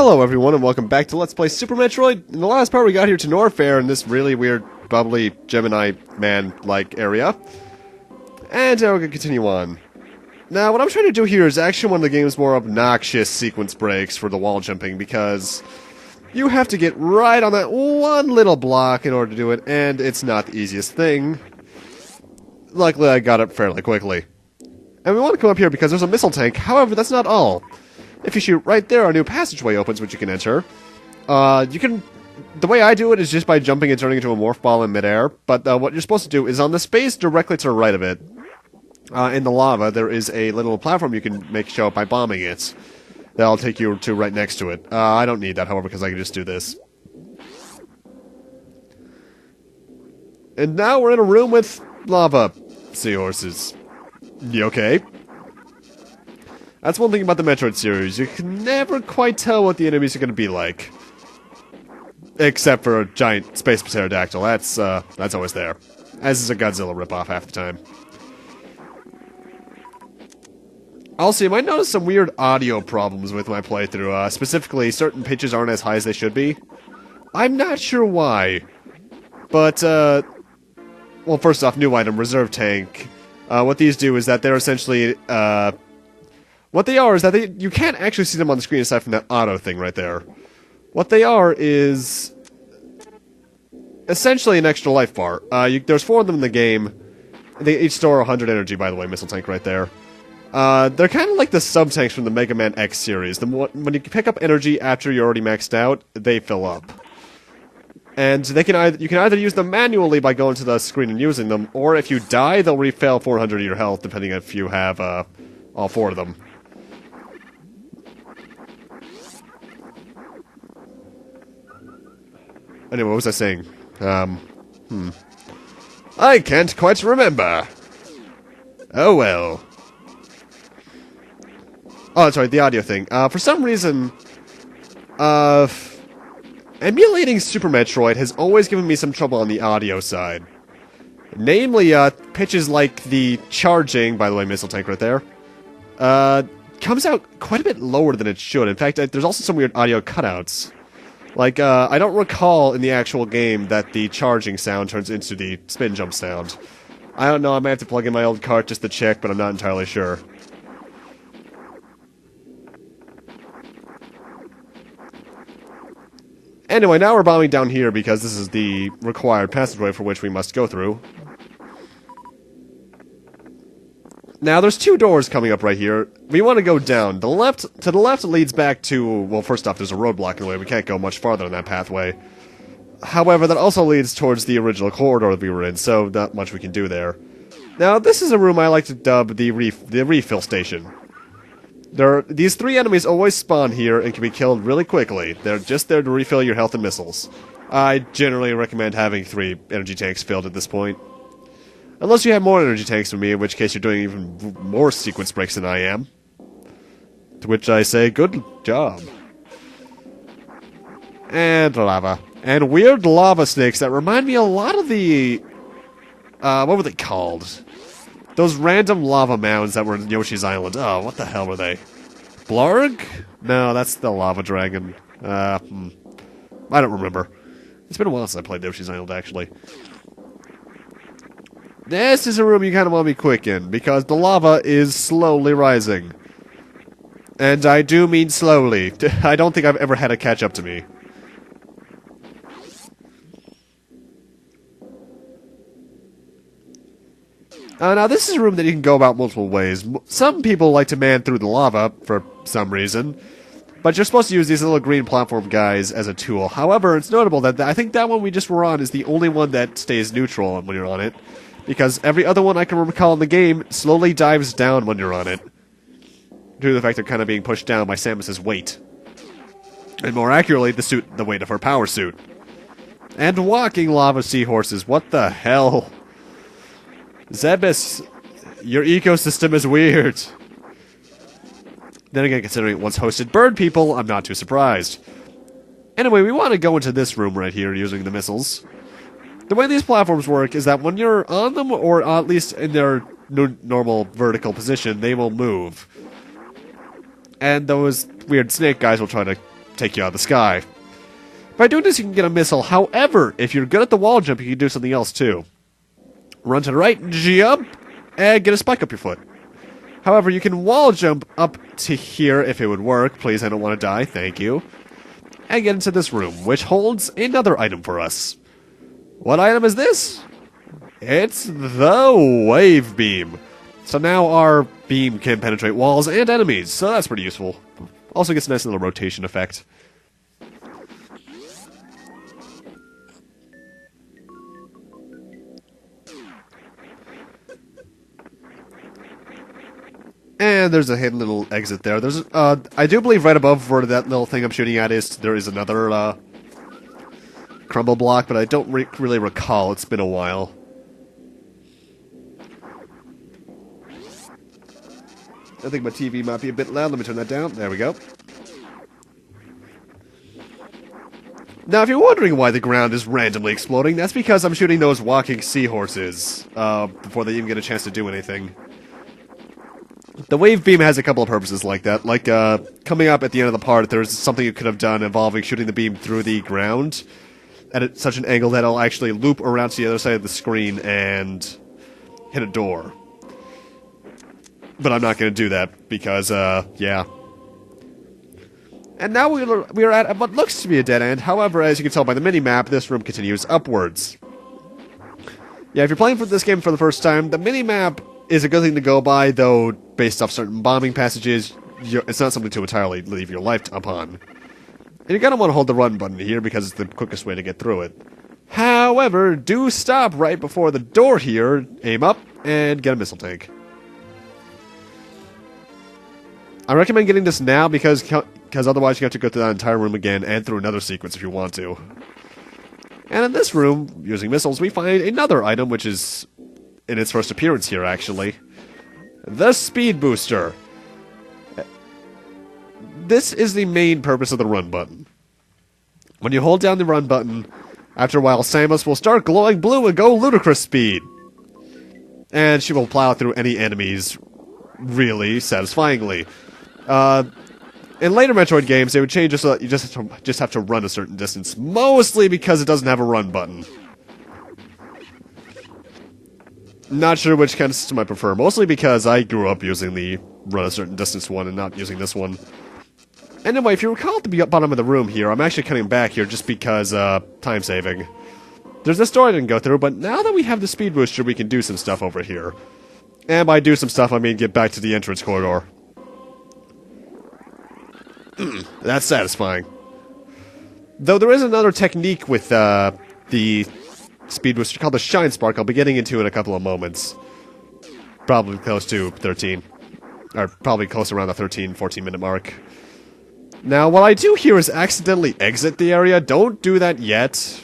Hello everyone and welcome back to Let's Play Super Metroid. In the last part we got here to Norfair in this really weird, bubbly, Gemini man-like area. And now we're going to continue on. Now what I'm trying to do here is actually one of the game's more obnoxious sequence breaks for the wall jumping, because you have to get right on that one little block in order to do it, and it's not the easiest thing. Luckily I got it fairly quickly. And we want to come up here because there's a missile tank, however that's not all. If you shoot right there, a new passageway opens which you can enter. The way I do it is just by jumping and turning into a morph ball in midair, but what you're supposed to do is on the space directly to the right of it, in the lava, there is a little platform you can make show up by bombing it. That'll take you to right next to it. I don't need that, however, because I can just do this. And now we're in a room with lava seahorses. You okay? That's one thing about the Metroid series. You can never quite tell what the enemies are going to be like. Except for a giant space pterodactyl. That's always there. As is a Godzilla ripoff half the time. Also, you might notice some weird audio problems with my playthrough. Specifically, certain pitches aren't as high as they should be. I'm not sure why. But, well, first off, new item, reserve tank. What these do is that they're essentially, what they are is that you can't actually see them on the screen aside from that auto thing right there. What they are is essentially an extra life bar. There's 4 of them in the game. They each store 100 energy, by the way, missile tank right there. They're kind of like the sub-tanks from the Mega Man X series. When you pick up energy after you're already maxed out, they fill up. And you can either use them manually by going to the screen and using them, or if you die, they'll refill 400 of your health, depending if you have all 4 of them. Anyway, what was I saying? I can't quite remember. Oh well. Oh, that's right, the audio thing. For some reason, emulating Super Metroid has always given me some trouble on the audio side. Namely, pitches like the charging, by the way, missile tank right there, comes out quite a bit lower than it should. In fact, there's also some weird audio cutouts. Like, I don't recall in the actual game that the charging sound turns into the spin jump sound. I don't know, I might have to plug in my old cart just to check, but I'm not entirely sure. Anyway, now we're bombing down here because this is the required passageway for which we must go through. Now, there's 2 doors coming up right here. We want to go down. To the left leads back to... Well, first off, there's a roadblock in the way. We can't go much farther on that pathway. However, that also leads towards the original corridor that we were in, so not much we can do there. Now, this is a room I like to dub the refill station. These 3 enemies always spawn here and can be killed really quickly. They're just there to refill your health and missiles. I generally recommend having 3 energy tanks filled at this point. Unless you have more energy tanks than me, in which case you're doing even more sequence breaks than I am. To which I say, good job. And lava. And weird lava snakes that remind me a lot of the... what were they called? Those random lava mounds that were in Yoshi's Island. Oh, what the hell were they? Blarg? No, that's the lava dragon. I don't remember. It's been a while since I played Yoshi's Island, actually. This is a room you kind of want to be quick in, because the lava is slowly rising. And I do mean slowly. I don't think I've ever had it catch up to me. Now, this is a room that you can go about multiple ways. Some people like to man through the lava, for some reason. But you're supposed to use these little green platform guys as a tool. However, it's notable that I think that one we just were on is the only one that stays neutral when you're on it. Because every other one I can recall in the game slowly dives down when you're on it. Due to the fact they're kind of being pushed down by Samus's weight. And more accurately, the weight of her power suit. And walking lava seahorses, what the hell? Zebus, your ecosystem is weird. Then again, considering it once hosted bird people, I'm not too surprised. Anyway, we want to go into this room right here using the missiles. The way these platforms work is that when you're on them, or at least in their normal vertical position, they will move. And those weird snake guys will try to take you out of the sky. By doing this, you can get a missile. However, if you're good at the wall jump, you can do something else too. Run to the right, jump, and get a spike up your foot. However, you can wall jump up to here if it would work. Please, I don't want to die. Thank you. And get into this room, which holds another item for us. What item is this? It's the wave beam. So now our beam can penetrate walls and enemies, so that's pretty useful. Also gets a nice little rotation effect. And there's a hidden little exit there. There's, I do believe right above where that little thing I'm shooting at is, there is another, crumble block, but I don't really recall. It's been a while. I think my TV might be a bit loud. Let me turn that down. There we go. Now, if you're wondering why the ground is randomly exploding, that's because I'm shooting those walking seahorses, before they even get a chance to do anything. The wave beam has a couple of purposes like that. Like, coming up at the end of the part, there's something you could have done involving shooting the beam through the ground at such an angle that it'll actually loop around to the other side of the screen and hit a door. But I'm not going to do that because, yeah. And now we are at what looks to be a dead end. However, as you can tell by the mini-map, this room continues upwards. Yeah, if you're playing for this game for the first time, the mini-map is a good thing to go by, though based off certain bombing passages, it's not something to entirely leave your life upon. And you're going to want to hold the run button here because it's the quickest way to get through it. However, do stop right before the door here, aim up, and get a missile tank. I recommend getting this now because otherwise you have to go through that entire room again and through another sequence if you want to. And in this room, using missiles, we find another item which is in its first appearance here, actually. The Speed Booster. This is the main purpose of the run button. When you hold down the run button, after a while Samus will start glowing blue and go Ludicrous Speed. And she will plow through any enemies really satisfyingly. In later Metroid games, they would change it so that you just have to run a certain distance, mostly because it doesn't have a run button. Not sure which kind of system I prefer, mostly because I grew up using the run a certain distance one and not using this one. Anyway, if you recall at the bottom of the room here, I'm actually cutting back here just because, time saving. There's this door I didn't go through, but now that we have the speed booster, we can do some stuff over here. And by do some stuff, I mean get back to the entrance corridor. That's satisfying. Though there is another technique with, the speed booster called the Shine Spark I'll be getting into in a couple of moments. Probably close to 13. Or probably close around the 13-14 minute mark. Now, what I do here is accidentally exit the area. Don't do that yet.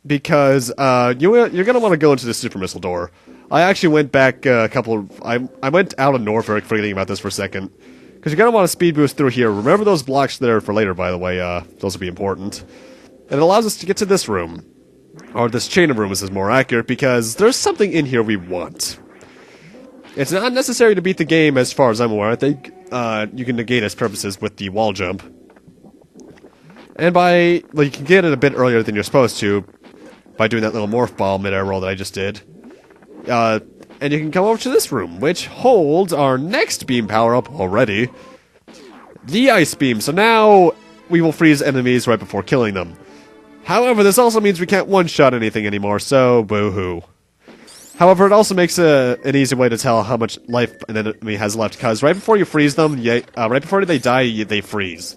Because, you're gonna want to go into the super missile door. I actually went back a couple of... I went out of Norfolk, forgetting about this for a second. Because you're gonna want to speed boost through here. Remember those blocks there for later, by the way. Those will be important. And it allows us to get to this room. Or this chain of rooms is more accurate, because there's something in here we want. It's not necessary to beat the game, as far as I'm aware. I think you can negate its purposes with the wall jump. And by... well, you can get it a bit earlier than you're supposed to, by doing that little morph ball mid-air roll that I just did. And you can come over to this room, which holds our next beam power-up already. The Ice Beam. So now we will freeze enemies right before killing them. However, this also means we can't one-shot anything anymore, so boo-hoo. However, it also makes an easy way to tell how much life an enemy has left, because right before you freeze them, right before they die, they freeze.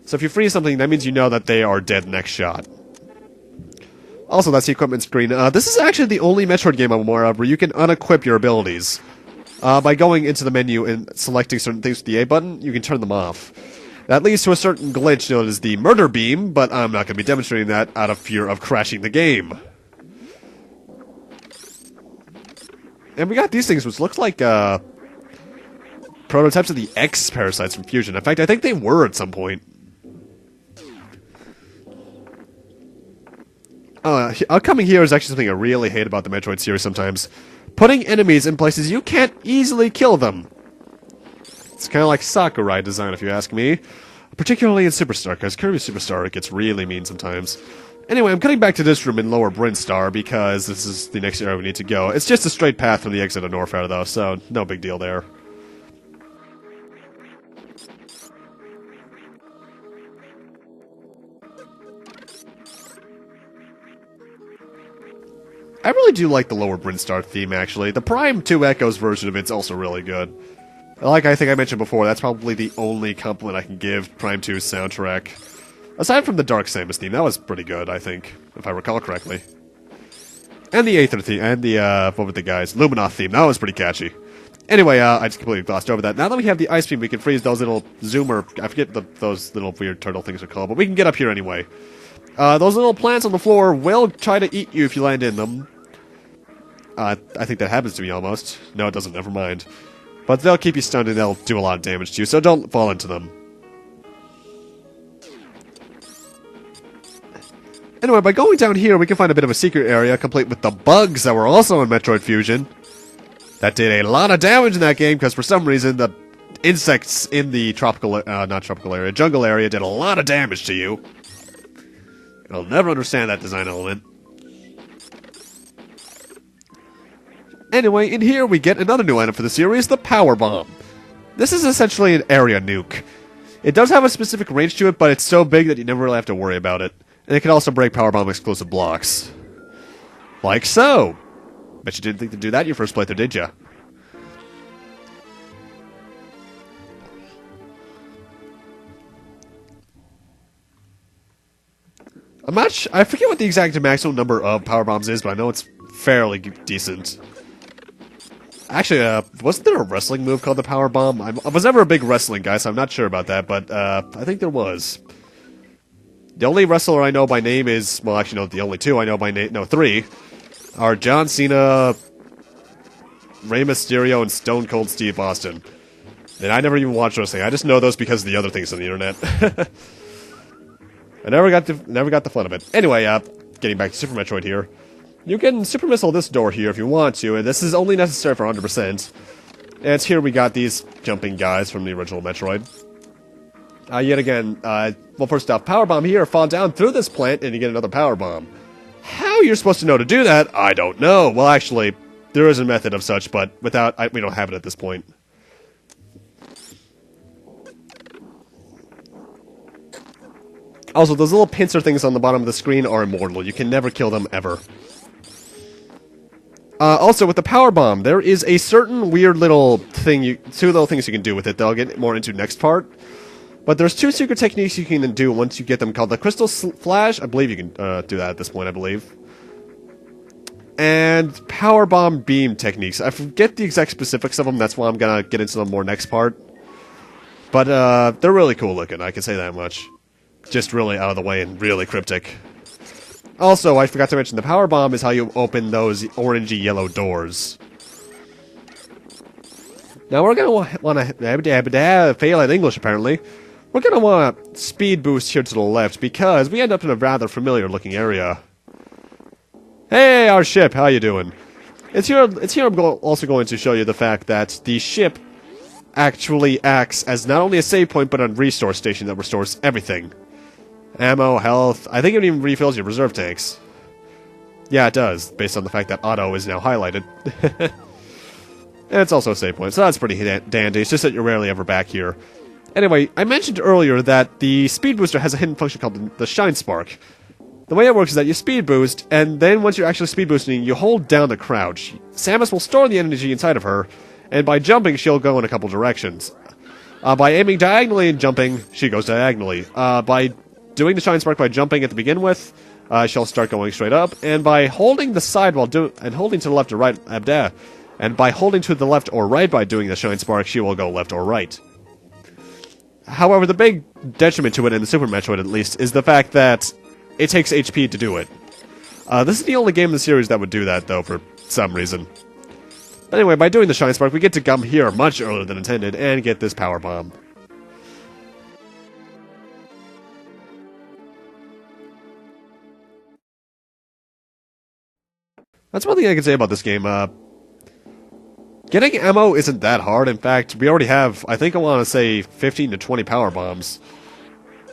So if you freeze something, that means you know that they are dead next shot. Also, that's the equipment screen. This is actually the only Metroid game I'm aware of where you can unequip your abilities. By going into the menu and selecting certain things with the A button, you can turn them off. That leads to a certain glitch known as the Murder Beam, but I'm not going to be demonstrating that out of fear of crashing the game. And we got these things, which looks like, prototypes of the X parasites from Fusion. In fact, I think they were at some point. Coming here is actually something I really hate about the Metroid series sometimes. Putting enemies in places you can't easily kill them. It's kind of like Sakurai design, if you ask me. Particularly in Superstar, because Kirby Superstar, it gets really mean sometimes. Anyway, I'm cutting back to this room in Lower Brinstar, because this is the next area we need to go. It's just a straight path from the exit of Norfair, though, so no big deal there. I really do like the Lower Brinstar theme, actually. The Prime 2 Echoes version of it's also really good. Like I think I mentioned before, that's probably the only compliment I can give Prime 2's soundtrack. Aside from the Dark Samus theme, that was pretty good, I think, if I recall correctly. And the Aether theme, and the, what were the guys? Luminoth theme, that was pretty catchy. Anyway, I just completely glossed over that. Now that we have the Ice Beam, we can freeze those little zoomer, I forget those little weird turtle things are called, but we can get up here anyway. Those little plants on the floor will try to eat you if you land in them. I think that happens to me almost. No, it doesn't, never mind. But they'll keep you stunned and they'll do a lot of damage to you, so don't fall into them. Anyway, by going down here, we can find a bit of a secret area, complete with the bugs that were also in Metroid Fusion. That did a lot of damage in that game, because for some reason, the insects in the jungle area did a lot of damage to you. I'll never understand that design element. Anyway, in here we get another new item for the series, the Power Bomb. This is essentially an area nuke. It does have a specific range to it, but it's so big that you never really have to worry about it. And it can also break Power Bomb exclusive blocks. Like so. Bet you didn't think to do that your first playthrough, did ya? I forget what the exact maximum number of Power Bombs is, but I know it's fairly decent. Actually, wasn't there a wrestling move called the Power Bomb? I was never a big wrestling guy, so I'm not sure about that, but I think there was. The only wrestler I know by name is, well, actually, no, the only two I know by name, no, three, are John Cena, Rey Mysterio, and Stone Cold Steve Austin. And I never even watched wrestling. I just know those because of the other things on the internet. I never got the fun of it. Anyway, getting back to Super Metroid here. You can Super Missile this door here if you want to, and this is only necessary for 100%. And it's here we got these jumping guys from the original Metroid. Yet again, well, first off, Power Bomb here, fall down through this plant, and you get another Power Bomb. How you're supposed to know to do that, I don't know. Well, actually, there is a method of such, but we don't have it at this point. Also, those little pincer things on the bottom of the screen are immortal. You can never kill them, ever. Also, with the Power Bomb, there is a certain weird little thing, two little things you can do with it that I'll get more into next part. But there's two secret techniques you can do once you get them, called the Crystal Flash. I believe you can do that at this point, I believe. And Power Bomb Beam techniques. I forget the exact specifics of them, that's why I'm gonna get into them more next part. But, they're really cool looking, I can say that much. Just really out of the way and really cryptic. Also, I forgot to mention, the Power Bomb is how you open those orangey-yellow doors. Now, we're going to want to fail at English, apparently. We're going to want a speed boost here to the left, because we end up in a rather familiar-looking area. Hey, our ship, how you doing? It's here I'm also going to show you the fact that the ship actually acts as not only a save point, but a restore station that restores everything. Ammo, health, I think it even refills your reserve tanks. Yeah, it does, based on the fact that auto is now highlighted. And it's also a save point, so that's pretty dandy. It's just that you're rarely ever back here. Anyway, I mentioned earlier that the speed booster has a hidden function called the Shine Spark. The way it works is that you speed boost, and then once you're actually speed boosting, you hold down the crouch. Samus will store the energy inside of her, and by jumping, she'll go in a couple directions. By aiming diagonally and jumping, she goes diagonally. By doing the Shine Spark by jumping at the begin with, she'll start going straight up, and by holding the side and holding to the left or right, and by holding to the left or right by doing the Shine Spark, she will go left or right. However, the big detriment to it in the Super Metroid, at least, is the fact that it takes HP to do it. This is the only game in the series that would do that, though, for some reason. But anyway, by doing the Shine Spark, we get to come here much earlier than intended and get this Power Bomb. That's one thing I can say about this game. Getting ammo isn't that hard. In fact, we already have, I think I want to say 15 to 20 power bombs.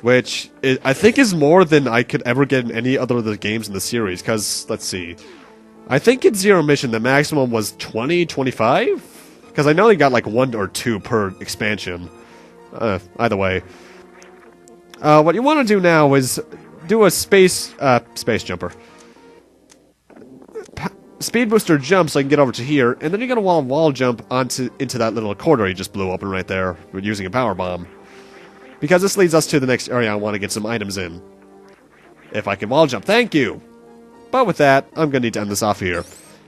Which I think is more than I could ever get in any other of the games in the series. Because, let's see. I think in Zero Mission the maximum was 20, 25? Because I know they got like 1 or 2 per expansion. Either way. What you want to do now is do a space jumper. Speed booster jump so I can get over to here, and then you're gonna wall jump into that little corridor you just blew open right there with using a power bomb. Because this leads us to the next area I want to get some items in. If I can wall jump, thank you! But with that, I'm gonna need to end this off here.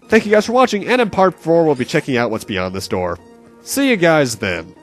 Thank you guys for watching, and in part 4 we'll be checking out what's beyond this door. See you guys then.